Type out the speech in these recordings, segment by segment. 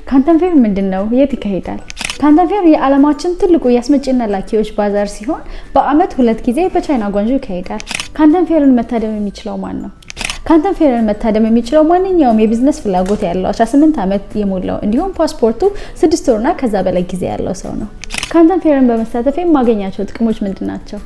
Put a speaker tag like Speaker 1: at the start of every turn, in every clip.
Speaker 1: ካንተን ፌር ምንድነው? የት ይካሄዳል? ካንተን ፌር የዓለማችን ትልቁ ያስመጪና ላኪዎች ባዛር ሲሆን በአመት 2 ጊዜ በቻይና ጓንጆ ይካሄዳል። ካንተን ፌርን መታደም የሚችለው ማን ነው? ካንተን ፌርን መታደም የሚችለው ማንኛውም የቢዝነስ ፍላጎት ያለው 18 ዓመት የሞላው እንዲሁም ፓስፖርቱ 6 ወርና ከዛ በላይ ጊዜ ያለው ሰው ነው። ካንተን ፌርን በመሳተፍ የማገኛቸው ጥቅሞች ምንድናቸው?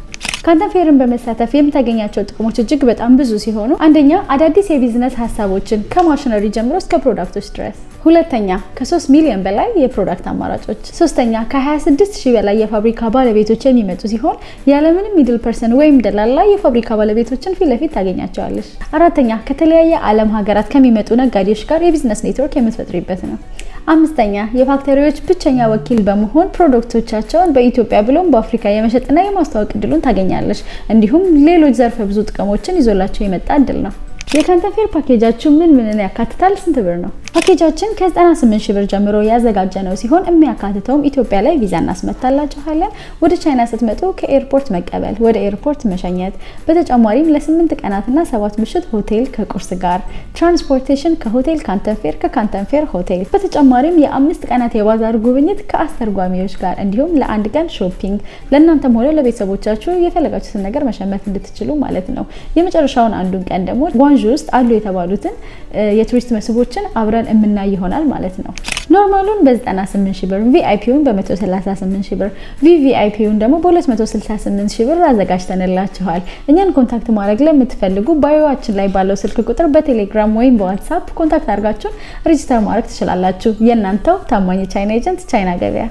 Speaker 1: ካንተን ፌርን በመሳተፍ የምታገኛቸው ጥቅሞች እጅግ በጣም ብዙ ሲሆኑ አንደኛ አዳዲስ የቢዝነስ ሀሳቦችን ከማሽነሪ ጀምሮ እስከ ፕሮዳክቶች ድረስ፣ ሁለተኛ ከ3 ሚሊዮን በላይ የፕሮዳክት አማራጮች፣ ሶስተኛ ከ26000 በላይ የፋብሪካ ባለቤቶች የሚመጡ ሲሆን ያለምንም ሚድል ፐርሰን ወይም ደላላ የፋብሪካ ባለቤቶችን ፊት ለፊት ታገኛቸዋለሽ፣ አራተኛ ከተለያየ ዓለም ሀገራት ከሚመጡ ነጋዴዎች ጋር የቢዝነስ ኔትወርክ የምትፈጥሪበት ነው፣ አምስተኛ የፋክተሪዎች ብቸኛ ወኪል በመሆን ፕሮዳክቶቻቸውን በኢትዮጵያ ብሎም በአፍሪካ የመሸጥና የማስተዋወቅ እድሉን ታገኛለሽ። እንዲሁም ሌሎች ዘርፈ ብዙ ጥቅሞችን ይዞላችሁ የመጣ እድል ነው። የካንተን ፌር ፓኬጃችሁ ምን ያካትታል? ስንት ብር ነው? ፓኬጃችን ከ98 ሺህ ብር ጀምሮ ያዘጋጀነው ሲሆን የሚያካትተውም ኢትዮጵያ ላይ ቪዛ እናስመታላችኋለን። ወደ ቻይና ስትመጡ ከኤርፖርት መቀበል፣ ወደ ኤርፖርት መሸኘት፣ በተጨማሪም ለ8 ቀናትና 7 ምሽት ሆቴል ከቁርስ ጋር፣ ትራንስፖርቴሽን ከሆቴል ካንተን ፌር ከካንተን ፌር ሆቴል፣ በተጨማሪም የ5 ቀናት የባዛር ጉብኝት ከአስተርጓሚዎች ጋር እንዲሁም ለ1 ቀን ሾፒንግ ለእናንተም ሆነ ለቤተሰቦቻችሁ የፈለጋችሁትን ነገር መሸመት እንድትችሉ ማለት ነው። የመጨረሻውን አንዱን ቀን ደግሞ ጓንጆ ውስጥ አሉ የተባሉትን የቱሪስት መስህቦችን አብረን የምናይ ይሆናል ማለት ነው። ኖርማሉን በ98 ሺህ ብር፣ ቪአይፒውን በ138 ሺህ ብር፣ ቪቪአይፒውን ደግሞ በ268 ሺህ ብር አዘጋጅተንላችኋል። እኛን ኮንታክት ማድረግ ለምትፈልጉ ባዮአችን ላይ ባለው ስልክ ቁጥር በቴሌግራም ወይም በዋትስአፕ ኮንታክት አድርጋችሁ ሬጂስተር ማድረግ ትችላላችሁ። የእናንተው ታማኝ ቻይና ኤጀንት ቻይና ገበያ።